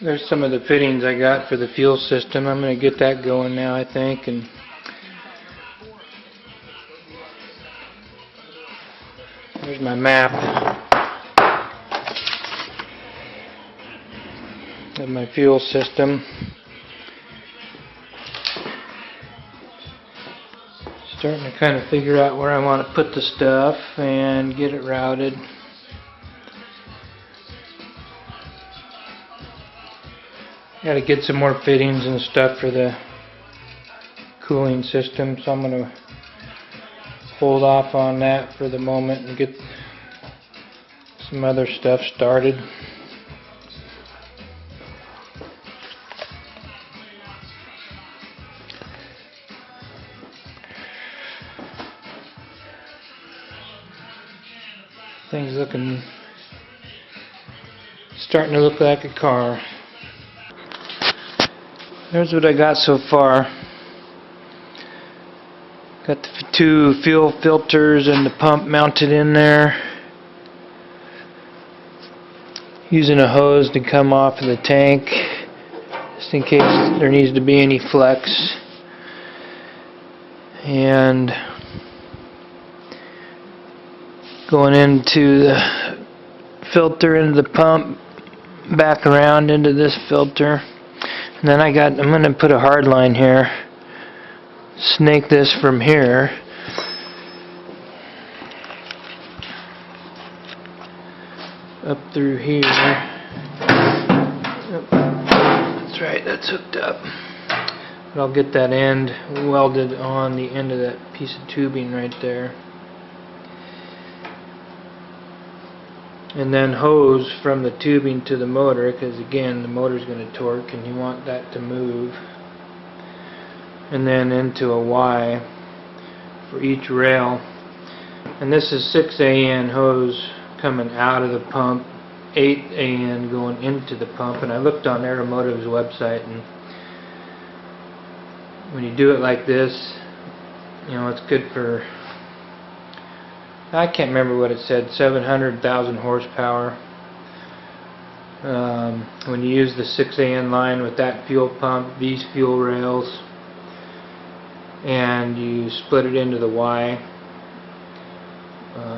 There's some of the fittings I got for the fuel system. I'm going to get that going now, I think. And there's my map of my fuel system. Starting to kind of figure out where I want to put the stuff and get it routed. Got to get some more fittings and stuff for the cooling system, so I'm going to hold off on that for the moment and get some other stuff started. Things starting to look like a car. There's what I got so far. Got the 2 fuel filters and the pump mounted in there. Using a hose to come off of the tank, just in case there needs to be any flex. And going into the filter, into the pump, back around into this filter. And then I'm going to put a hard line here, snake this from here up through here. Yep. That's right, that's hooked up. But I'll get that end welded on the end of that piece of tubing right there. And then hose from the tubing to the motor, because again the motor's going to torque and you want that to move. And then into a Y for each rail. And this is 6 AN hose coming out of the pump, 8 AN going into the pump. And I looked on Aeromotive's website, and when you do it like this, you know, it's good for, I can't remember what it said, 700,000 horsepower. When you use the 6 AN line with that fuel pump, these fuel rails, and you split it into the Y,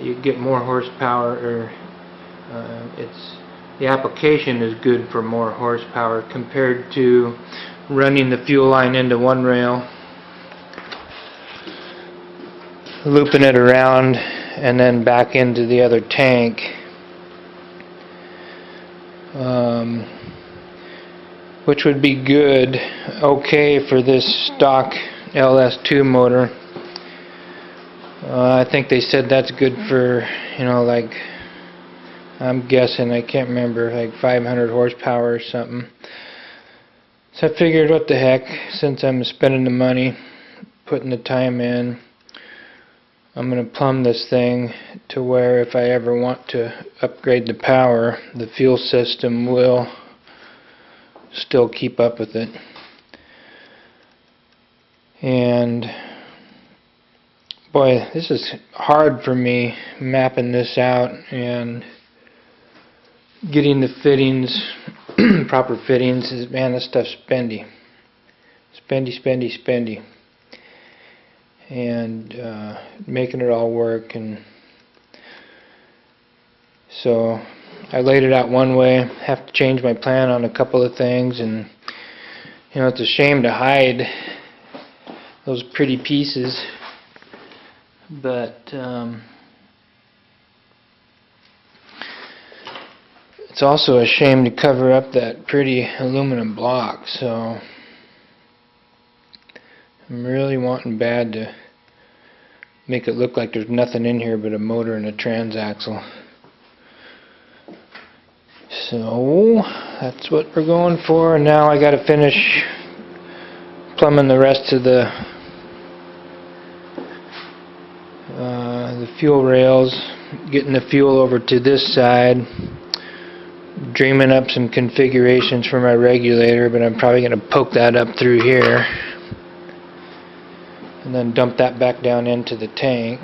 you get more horsepower, or the application is good for more horsepower compared to running the fuel line into one rail, looping it around, and then back into the other tank. Which would be good, okay, for this stock LS2 motor. I think they said that's good for, you know, like, I'm guessing, I can't remember, like 500 horsepower or something. So I figured, what the heck, since I'm spending the money, putting the time in, I'm going to plumb this thing to where if I ever want to upgrade the power, the fuel system will still keep up with it. And boy, this is hard for me, mapping this out and getting the fittings, proper fittings. Man, this stuff's spendy. Spendy. And making it all work. And so I laid it out one way, have to change my plan on a couple of things, and you know, it's a shame to hide those pretty pieces, but it's also a shame to cover up that pretty aluminum block. So I'm really wanting bad to make it look like there's nothing in here but a motor and a transaxle. So that's what we're going for. And now I got to finish plumbing the rest of the fuel rails, getting the fuel over to this side, dreaming up some configurations for my regulator, but I'm probably going to poke that up through here and then dump that back down into the tank.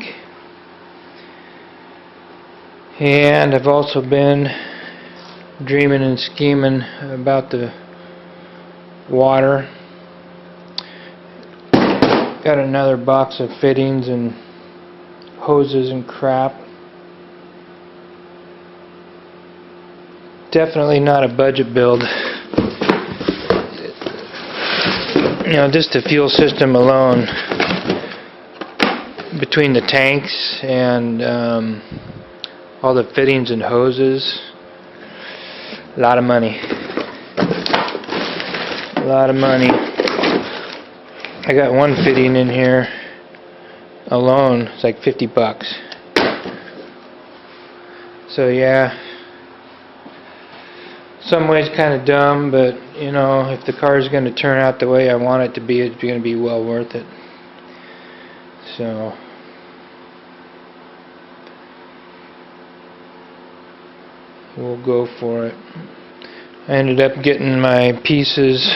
And I've also been dreaming and scheming about the water. Got another box of fittings and hoses and crap. Definitely not a budget build. You know, just the fuel system alone, between the tanks and all the fittings and hoses, a lot of money. A lot of money. I got one fitting in here alone, it's like $50. So yeah, some ways kind of dumb, but you know, if the car is going to turn out the way I want it to be, it's going to be well worth it. So we'll go for it. I ended up getting my pieces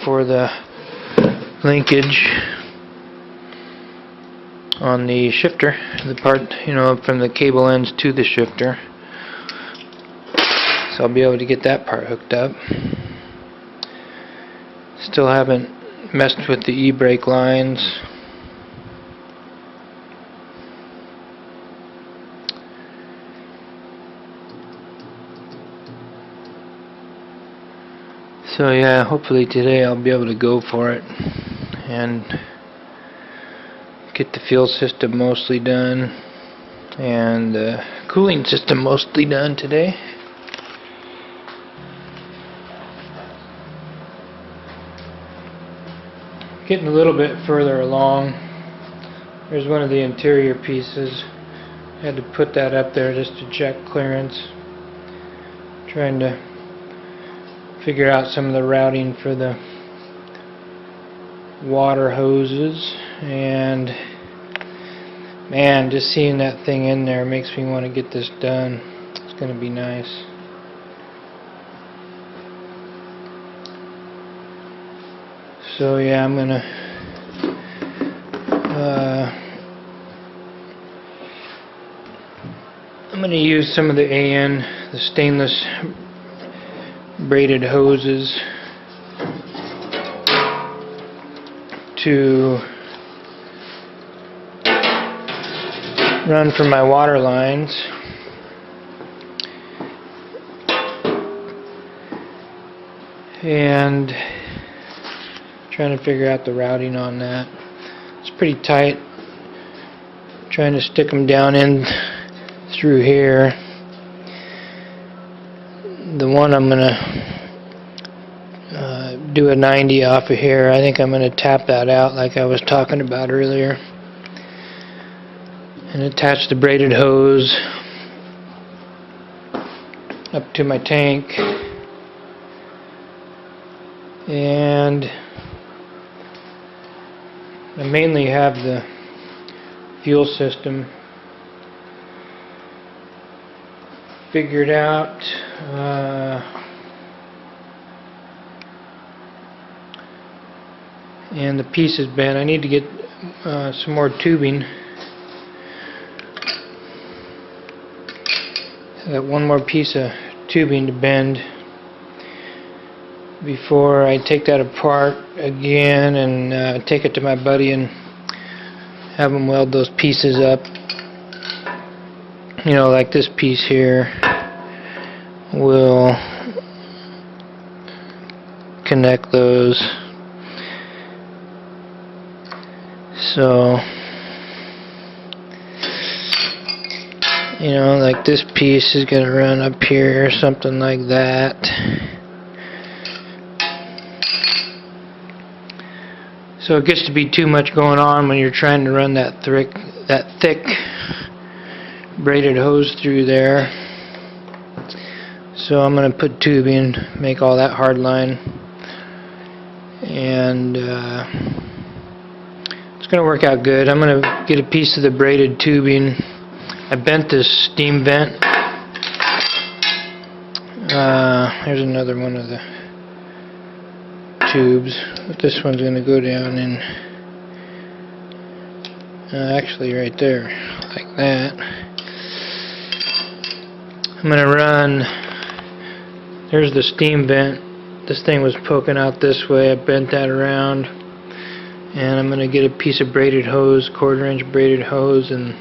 for the linkage on the shifter, the part, you know, from the cable ends to the shifter. So I'll be able to get that part hooked up. Still haven't messed with the e-brake lines. So yeah, hopefully today I'll be able to go for it and get the fuel system mostly done and the cooling system mostly done today. Getting a little bit further along. There's one of the interior pieces. I had to put that up there just to check clearance. Trying to figure out some of the routing for the water hoses, and man, just seeing that thing in there makes me want to get this done. It's going to be nice. So yeah, I'm gonna use some of the AN, the stainless braided hoses, to run from my water lines. And trying to figure out the routing on that. It's pretty tight. Trying to stick them down in through here. The one I'm gonna do a 90 off of here. I think I'm gonna tap that out like I was talking about earlier, and attach the braided hose up to my tank. And I mainly have the fuel system figured out. And the piece is bent. I need to get some more tubing. I got one more piece of tubing to bend before I take that apart again and take it to my buddy and have him weld those pieces up. You know, like this piece here will connect those. So, you know, like this piece is going to run up here or something like that. So it gets to be too much going on when you're trying to run that thick braided hose through there. So I'm going to put tubing, make all that hard line, and it's going to work out good. I'm going to get a piece of the braided tubing. I bent this steam vent. Here's another one of the tubes, but this one's going to go down in actually right there, like that. I'm going to run There's the steam vent. This thing was poking out this way. I bent that around, and I'm going to get a piece of braided hose, 1/4 inch braided hose, and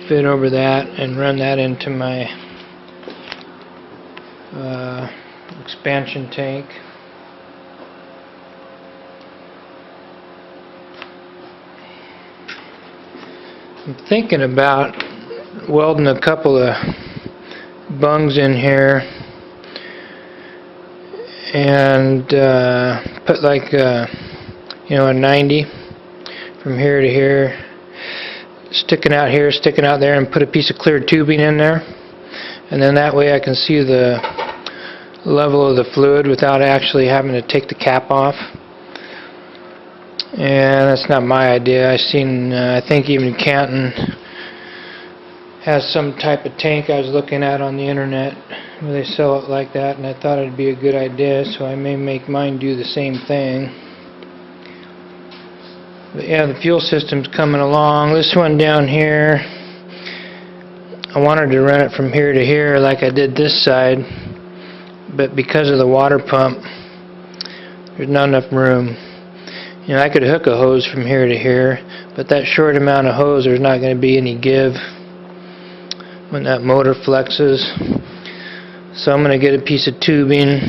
fit over that and run that into my expansion tank. I'm thinking about welding a couple of bungs in here and put like a 90 from here to here, sticking out here, sticking out there, and put a piece of clear tubing in there, and then that way I can see the level of the fluid without actually having to take the cap off. And that's not my idea. I think even Canton has some type of tank I was looking at on the internet where they sell it like that, and I thought it'd be a good idea, so I may make mine do the same thing. But yeah, the fuel system's coming along. This one down here, I wanted to run it from here to here like I did this side, but because of the water pump, there's not enough room. I could hook a hose from here to here, but that short amount of hose, there's not going to be any give when that motor flexes. So I'm going to get a piece of tubing.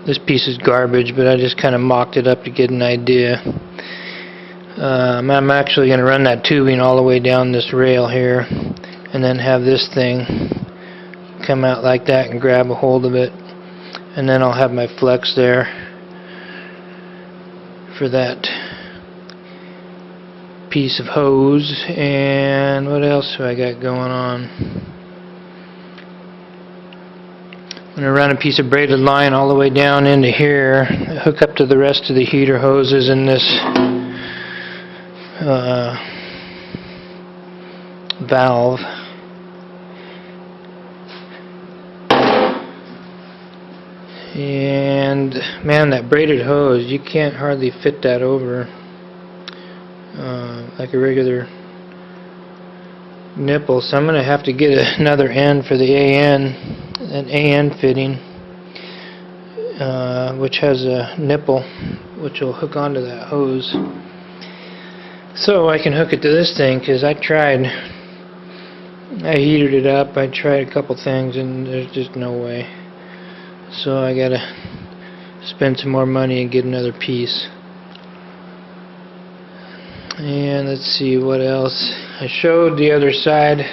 This piece is garbage, but I just kind of mocked it up to get an idea. I'm actually going to run that tubing all the way down this rail here, and then have this thing come out like that and grab a hold of it, and then I'll have my flex there for that piece of hose. And what else do I got going on? I'm going to run a piece of braided line all the way down into here, hook up to the rest of the heater hoses in this valve. And man, that braided hose, you can't hardly fit that over like a regular nipple, so I'm going to have to get another end for the an AN fitting, which has a nipple which will hook onto that hose, so I can hook it to this thing, because I heated it up, I tried a couple things, and there's just no way. So I gotta spend some more money and get another piece. And let's see what else. I showed the other side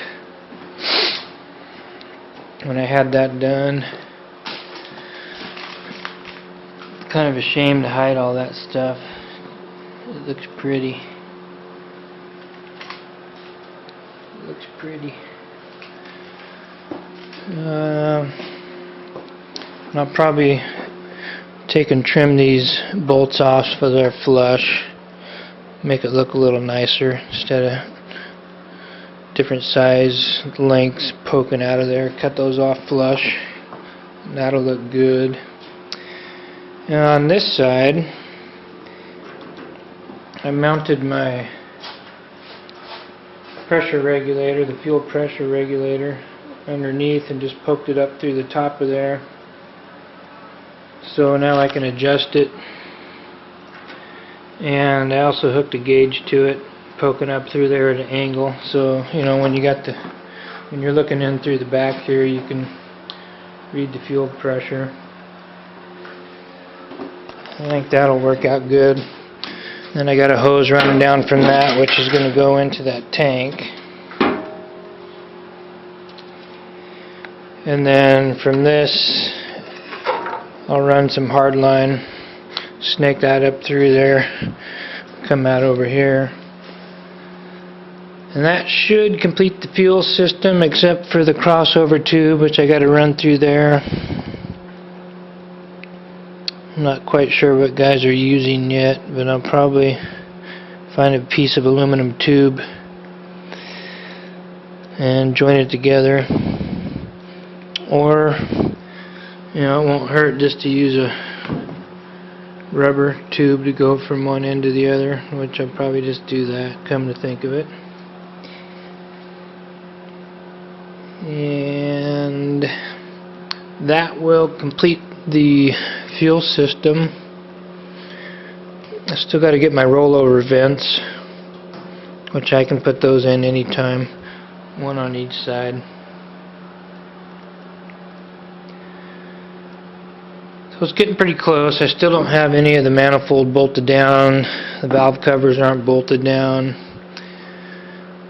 when I had that done. Kind of ashamed to hide all that stuff. It looks pretty. It looks pretty. I'll probably take and trim these bolts off so they're flush, make it look a little nicer instead of different size lengths poking out of there. Cut those off flush, that'll look good. And on this side, I mounted my pressure regulator, the fuel pressure regulator, underneath, and just poked it up through the top of there. So now I can adjust it, and I also hooked a gauge to it, poking up through there at an angle. So when you're looking in through the back here, you can read the fuel pressure. I think that'll work out good. Then I got a hose running down from that, which is going to go into that tank. And then from this, I'll run some hard line, snake that up through there, come out over here. And that should complete the fuel system, except for the crossover tube, which I got to run through there. I'm not quite sure what guys are using yet, but I'll probably find a piece of aluminum tube and join it together. Or it won't hurt just to use a rubber tube to go from one end to the other, which I'll probably just do that, come to think of it. And that will complete the fuel system. I still got to get my rollover vents, which I can put those in anytime, one on each side. So it's getting pretty close. I still don't have any of the manifold bolted down. The valve covers aren't bolted down.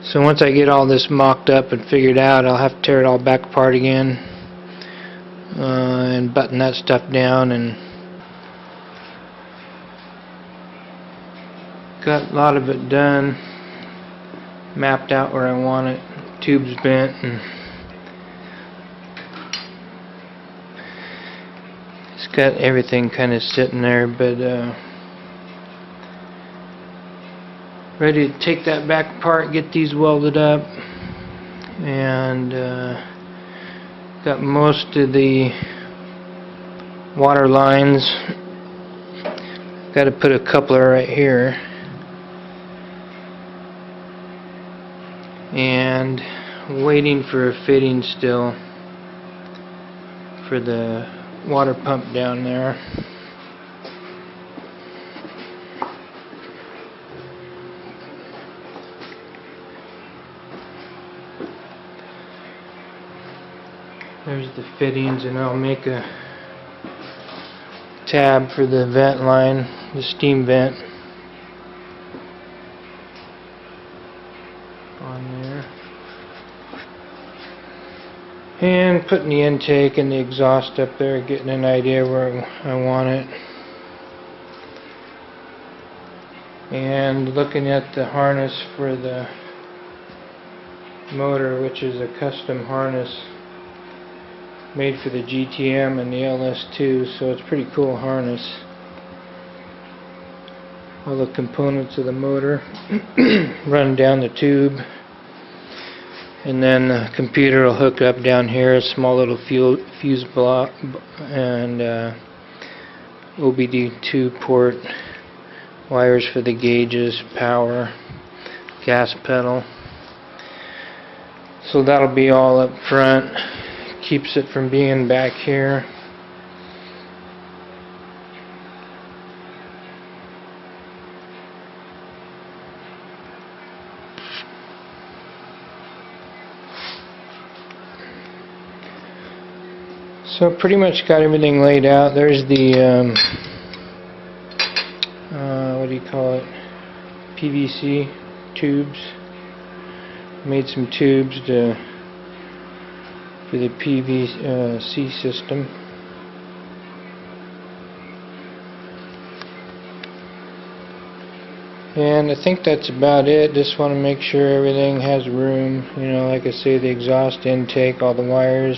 So once I get all this mocked up and figured out, I'll have to tear it all back apart again and button that stuff down. And got a lot of it done, mapped out where I want it, tubes bent, and it's got everything kind of sitting there, but ready to take that back apart, get these welded up, and got most of the water lines. Got to put a coupler right here, and waiting for a fitting still for the water pump down there. There's the fittings, and I'll make a tab for the vent line, the steam vent on there, and putting the intake and the exhaust up there, getting an idea where I want it, and looking at the harness for the motor, which is a custom harness made for the GTM and the LS2, so it's a pretty cool harness. All the components of the motor run down the tube, and then the computer will hook up down here, a small little fuse block, and OBD2 port wires for the gauges, power, gas pedal. So that'll be all up front. Keeps it from being back here. So pretty much got everything laid out. There's the what do you call it, PVC tubes. Made some tubes for the PVC system. And I think that's about it. Just want to make sure everything has room. You know, like I say, the exhaust intake, all the wires,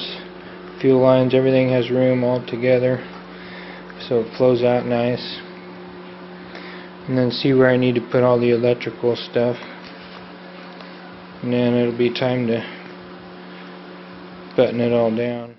fuel lines, everything has room all together, so it flows out nice. And then see where I need to put all the electrical stuff. And then it'll be time to button it all down.